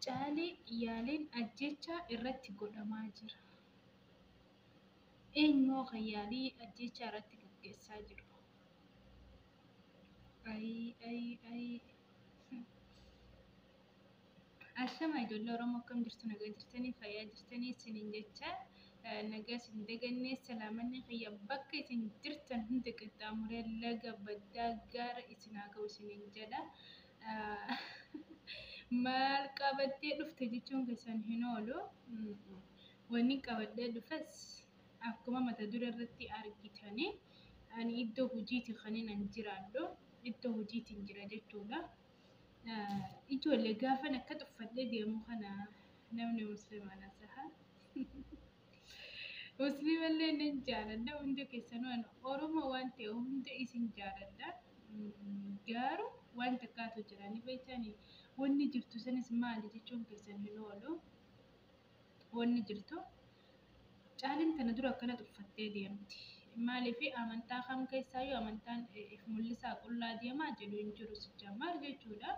Caalee yaaliin ajjechaa irratti godhamaa jira. Eenyoo kan yaalii ajjechaa irratti gaggeessaa jiru? Ay. Ashama ijoollee Oromoo akkam jirtu nagaa jirtanii fayyaa jirtanii isiniin jecha nagaa isin dagannee salaamanni xiyya bakka isin jirtan hundi qaxxaamuree laga baddaa gaara isin haa ga'u isiniin jedha. Maal qabattee dhufte jechuun keessan hin oolu. Wanni qabadhee dhufes akkuma mata duree irratti argitanii ani iddoo hojiiti kan jiraadhu. Iddoo hojiitiin jira jechuudha. Ijoollee gaafan akka tuffadhee deemu kana namni musliimaa na saha. Musliimallee nan jaaladha hundi keessanuu Oromoo waan ta'e hunda isin jaaladha. Garuu waan takkaatu jira ni beektanii wanni jirtu sanis maali jechuun keessan hin oolu. Wanni jirtu Caaliin tana dura akkana tuffattee deemti. Maaliif amantaa kam keessaayyuu amantaan if mul'isaa qullaa deemaa jedhu hin jiru sijjammaar jechuudha.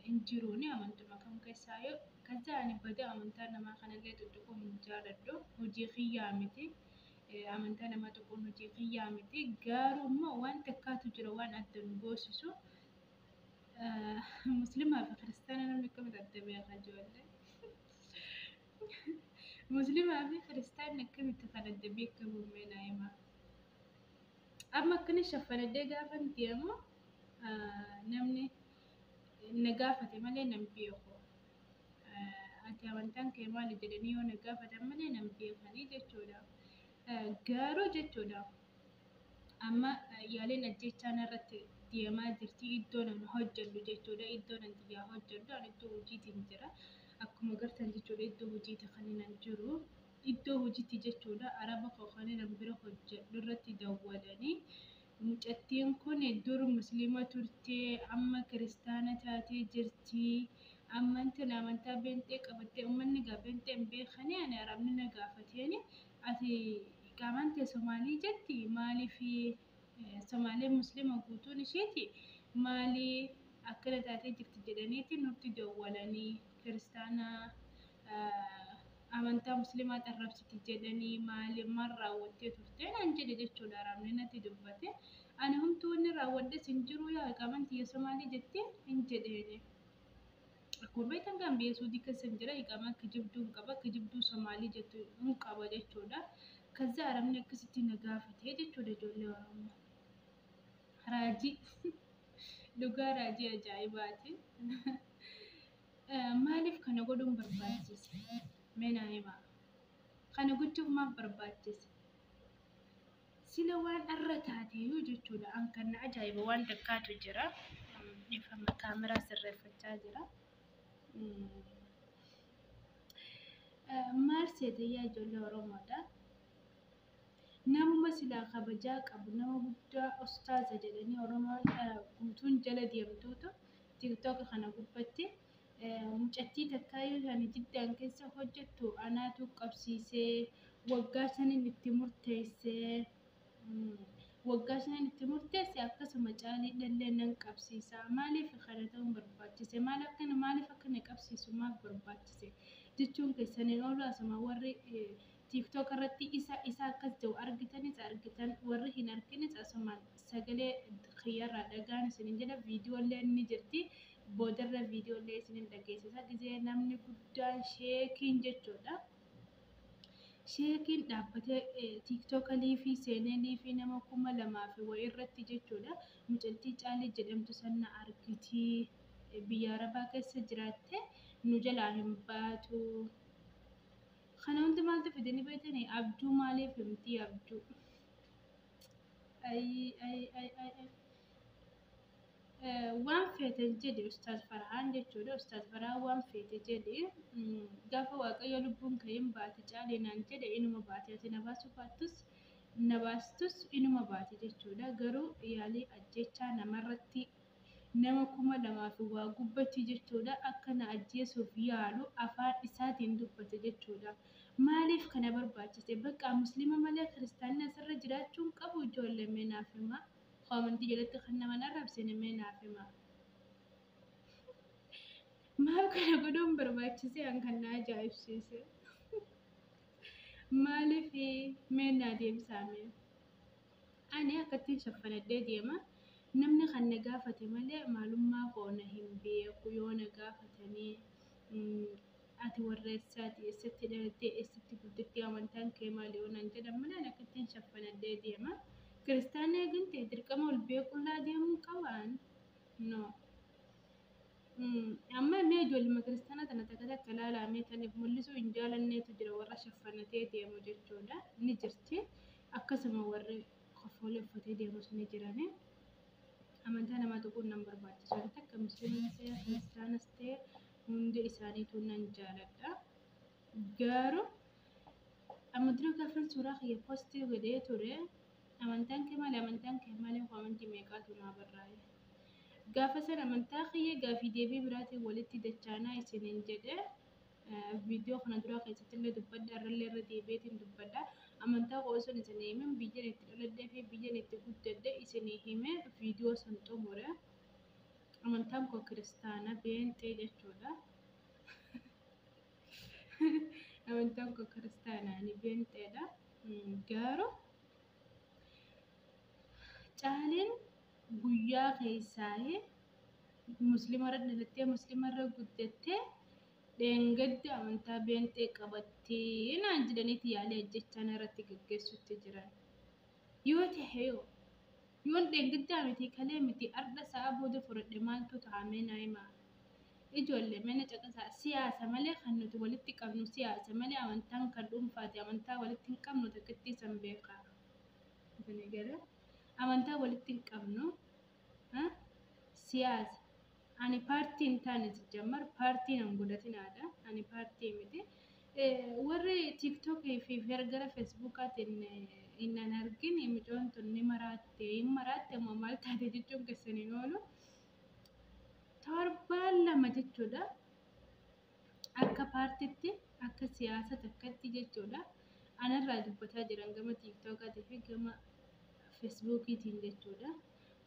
Hin jiruuni amantuma kam keessaayyuu kaza ani bada amantaa namaa kanallee tuttuquu hin jaaladhu. Hojii xiyyaa miti. Amantaa namaa tuquun hojii xiyyaa miti. Garuu immoo waan takkaatu jira waan adda nu goosisu. Musliimaa fi kiristaana namni akkamitti adda beekaa ijoollee? Musliimaa fi kiristaanni akkamitti kan adda beekamu meenaa himaa? Amma akkana shaffanadhee gaafan deemu namni na gaafate malee nan beeku. Ati amantaan kee maali jedhanii yoo na gaafatan malee nan beekanii jechuudha. Garuu jechuudha amma yaaliin ajjechaa irratti deemaa jirti iddoo nan hojjedhu jechuudha. Iddoo nan xiyyaa hojjedhu ani iddoo hojiitiin jira. Akkuma gartan jechuudha iddoo hojiiti kan nan jiru. Iddoo hojiitti jechuudha araba kan nan bira hojjedhu irratti dawwadanii. Mucattiin kun dur musliima turtee amma kiristaana taatee jirti. Amantaan amantaa bentee qabattee uummanni bentee hin beekanii ani arabni na gaafateeni ati qaamantee Somaalii jetti maaliif Somaalee musliima guutuun isheeti maali akkana taatee jirti jedhaniiti nutti dawwalanii kiristaana amantaa musliimaa xarrabsiti jedhanii maali maal raawwattee turte naan jedhe jechuudha arabni natti dubbate. Ani humtuu inni raawwadhes hin jiru yaa qaamantiyya Somaalii jettee hin jedheeni. Akkuma beektan kan beesuu dikkasan jira iqama akka jibduu qaba akka jibduu Somaalii jettu hin qaba jechuudha. Kaza arabni akkasitti na gaafatee jechuudha ijoollee Oromoo. Raajii dhugaa raajii ajaa'ibaati. Maaliif kana godhuun barbaachise? Meenaa himaa. Kana gochuuf maaf barbaachise? Sila waan irra taateeyyuu jechuudha an kan ajaa'iba waan takkaatu jira. Ifama kaameraa sirreeffachaa jira. Maal seete yaa ijoollee Oromoodha? Namuma silaa kabajaa qabu nama guddaa ustaaza jedhanii Oromoon guutuun jala deemtuutu TikTok kana gubbatti mucattii takkaayyuu kan jiddaan keessa hojjettu anaatu qabsiisee waggaa shaniin itti murteesse akkasuma Caalii dhallee nan qabsiisa. Maaliif kana ta'uun barbaachise? Maaliif akkana qabsiisu maaf barbaachise? Jechuun keessaniin oolu asuma warri TikTok irratti isa akkas ta'u argitan warri hin arginis asumaan sagalee khiyyarraa dhagaan isinin jedha viidiyoolee inni jirti boodarra viidiyoolee isinin dhageessisa gizee namni guddaan sheekiin jechuudha. Sheekiin dhaabbatee TikTok liifii seenee liifii nama 2,000 wayii irratti jechuudha. Mucattii Caalii jedhamtu sanna argitii biyya Arabaa keessa jiraatte nu jalaa hin baatu. Kana hundi maaltu fidanii beektanii abjuu maaliif himti abjuu? Waan feete jedhe Ustaaz Farhaan jechuudha. Ustaaz Farhaan waan feete jedhe gaafa Waaqayyo lubbuun kee hin baate Caalee naan jedhe inuma baate ati na baastus inuma baate jechuudha. Garuu yaalii ajjechaa namarratti nama 2,000 waa gubbatti jechuudha akka na ajjeesuuf yaalu afaan isaatiin dubbate jechuudha. Maaliif kana barbaachise? Bakka musliima malee kiristaanni asirra jiraachuun qabu ijoollee meenaaf himaa. Amantii jalatti kan nama arrabsine meenaaf himaa. Maaf kana godhuun barbaachisee an kan na ajaa'ibsiise. Maaliif mee naa deebisame? Ani akkattiin shaffanadhee deema. Namni kan na gaafate malee maalummaa koo na hin beeku yoo na gaafatanii ati warra eessaati, eessatti dhalattee, eessatti guddattee, amantaan kee maali yoo naan jedhan malee ani akkattiin shaffanadhee deema. Kiristaanaa eegin ta'e dirqama ol beekullaa deemuu qabaan? No. Amma mee ijoolluma kiristaanaa tana takka takka ilaalaa taniif mul'isuu hin jaalanneetu jira warra shaffanatee deemu jechuudha. Ni jirti. Akkasuma warri kofoolee uffatee deemus ni jirani. Amantaa namaa tuquun nan barbaachisu. Wanta akka musliimas ta'e kiristaanas ta'e hundi isaaniitu nan jaaladha. Garuu amma dura gaafan suuraa kiyya poostii godhee ture. Amantaan kee maali? Amantaan kee maali? Amantii meeqaatu naa barraa'e? Gaafa sana amantaa kiyya gaafii deebii biraatiin walitti dachaanaa isiniin jedhe viidiyoo kana duraa keessatti illee dubbadha irrallee irra deebiitiin dubbadha. Amantaa koo osoo isinii himin biyyan itti dhaladhee fi biyyan itti guddadhe isinii hime viidiyoo san xumure. Amantaan koo kiristaana beenxee jechuudha. Amantaan koo kiristaanaa ni beenxeedha. Garuu caaleen guyyaa keessaa musliimarra dhalattee musliimarra guddattee dheengadda amantaa beenxee qabattee naan jedhaniiti yaalee ajjechaan irratti gaggeessutti jiran. Yoo ta'e yoon dheengaddaa miti kalee miti arda sa'a booda fudhadhe maaltu taa'amee naa himaa? Ijoollee mana caqasaa siyaasa malee kan nuti walitti qabnu siyaasa malee amantaan kan dhuunfaati. Amantaa walitti hin qabnu takkatti san beekaa. Amantaa walitti hin qabnu siyaasa. Ani paartii hin taane jammar paartiin an godhatinaadha. Ani paartii miti. Warri tiiktookii fi gara feesbuukaatiin hin argin mucoon tun ni maraatte moo maal taate jechuun keessaniin oolu. Torbaan lama jechuudha. Akka paartiitti akka siyaasa takkatti jechuudha. Anarraa dubbataa jiran gama tiiktookaatii fi gama feesbuukiitiin jechuudha.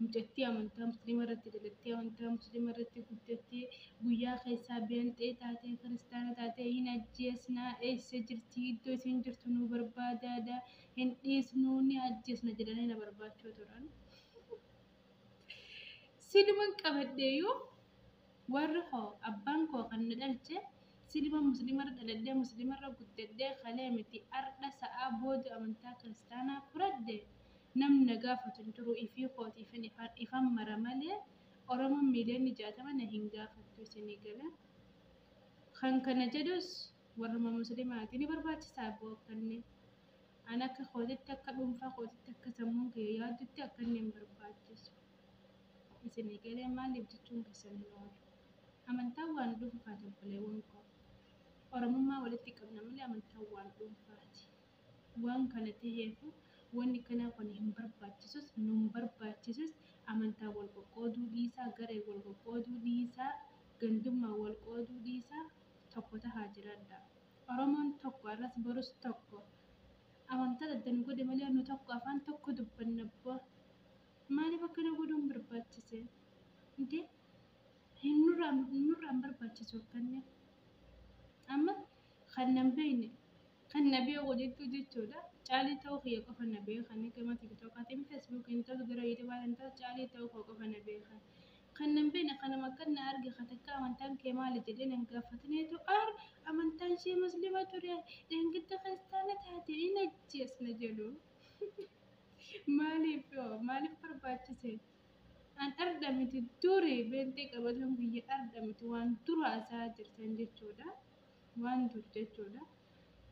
Mucattii amantaa musliima irratti dhalattee amantaa musliima irratti guddattee guyyaa keessaa beenxee taatee kiristaana taatee hin ajjeesnaa eessa jirti iddoo isin jirtu nu barbaadaadha hin dhiisnuu ni ajjeesna jedhanii na barbaachuu turan. Silman qabadheeyyuu warri hoo abbaan koo kan na dhalche silma musliimarra dhaladhee musliimarra guddadhee kalee miti arda sa'aa booda amantaa kiristaanaa fudhadhe. Namni gaafatu hin jiru ifii kootiif ifan mara malee Oromoon miiliyoonni 60 na hin gaafattu isinii gala. Kan kana jedhus warra musliimaati ni barbaachisaa bookkanne. Ani akka kootitti akka dhuunfaa kootitti akka sammuun kee yaaddutti akka inni hin barbaachisu. Isinii galee maaliif jechuun keessan hin oolu. Amantaan waan dhuunfaa dabaleewwan koo. Oromummaa walitti qabna malee amantaan waan dhuunfaati. Waan kana ta'eefu wanni kana kun hin barbaachisus nun barbaachisus amantaa wal qoqqooduu dhiisaa garee wal qoqqooduu dhiisaa gandummaa wal qooduu dhiisaa tokko tahaa jiraadha. Oromoon tokko arras barus tokko amantaa daddan godhe malee nu tokko afaan tokko dubbanna abbaa. Maaliif akkana godhuun barbaachise? Intee hin nurraan barbaachisu akkanne. Amma kan nan beekne kan na beeku jechuudha. Caalii ta'uu kiyya qofa na beekan gama tiiktookatiin feesbuukiin ta'u gara yuutuubaan ta'u caalii ta'uu koo qofa na beekan. Kan nan beekne kanuma akka na arge katakka amantaan kee maali jedhee nan gaafataniitu amantaan ishee musliima ture dheengadda kiristaana taate hin ajjeesna jedhu. Maaliif barbaachise? An arda miti duri beenxee qabatan biyya arda miti waan dura asaa jirtan jechuudha. Waan dur jechuudha.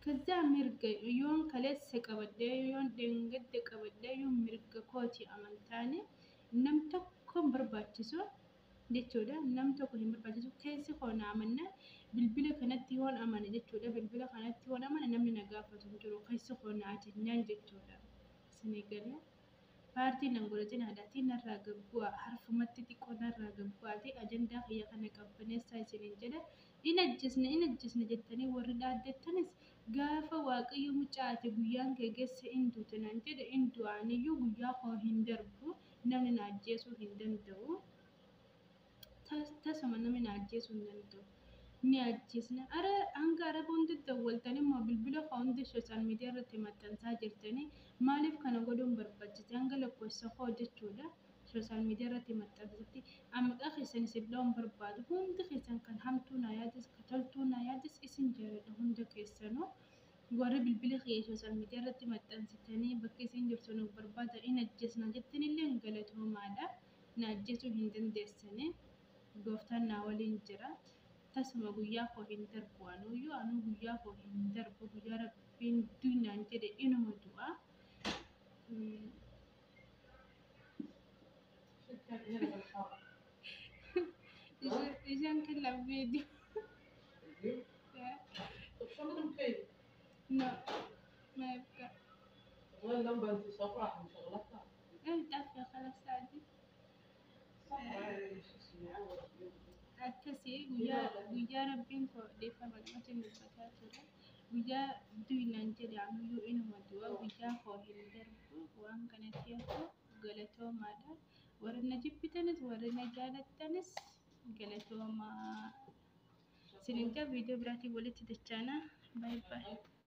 Kaza mirga yoon kaleessa qabadhee yoon dheengadda qabadhee yoon mirga kooti amantaani nam tokko hin barbaachisu jechuudha. Nam tokko hin barbaachisu keessi koona amanna bilbila kanatti yoon amane jechuudha. Bilbila kanatti yoon amane namni na gaafatu hin jiru keessi koona ajaanyaan jechuudha. Isinii galee paartiin nan godhatin aadaatiin narraa gabbu'a harfumatti xiqqoo narraa gabbu'aati ajandaa kiyya kana qabbaneessaa isiniin jedha. In ajjeesna jettanii warri dhaaddettanis gaafa waaqayyo mucaate guyyaan kee geesse in duute nan jedhe in du'aaniyyuu guyyaa koo hin darbu namni na ajjeesuu hin danda'u. tasuma namni na ajjeesuu hin danda'u. Ni ajjeesna. Hanga araba hundi dawwaltanii immoo bilbila hundi sooshaal miidiyaa irratti maxxansaa jirtanii maaliif kana godhuun barbaachise? Hanga lakkoofsa koo jechuudha. Sooshaal miidiyaa irratti maxxansatti maqaa keessan isin dha'uun barbaadu. Hundi keessan kan hamtuu na yaadis, kan toltuu na yaadis isin jaalladha hunda keessanuu. Warri bilbila kiyya sooshaal miidiyaa irratti maxxansitanii bakka isin jirtu nuuf barbaada in ajjeesna jettanillee galatoomaadha. Na ajjeesuu hin dandeessanii. Gooftaan na waliin jira. Tasuma guyyaa koo hin darbu waanuyyu anu guyyaa koo hin darbu guyyaa rabbiin duunaan jedhe inuma du'a. Isaan kan labbeedi. No, ما يبقى. والله لما انت صفراء مشغلتها. تعرفي خلاص عادي. Akkasii guyyaa rabbiin koo odeeffama namatti dubbataa ture. Guyyaa duunaan jedhe amuyyuu inuma du'a guyyaa koo hin darbu waan kanatti hafu galatoomaadha. Warri na jibbitanis warri na jaalattanis galatoomaa. Isiniin viidiyoo biraatiin walitti dachaana. Bye bye.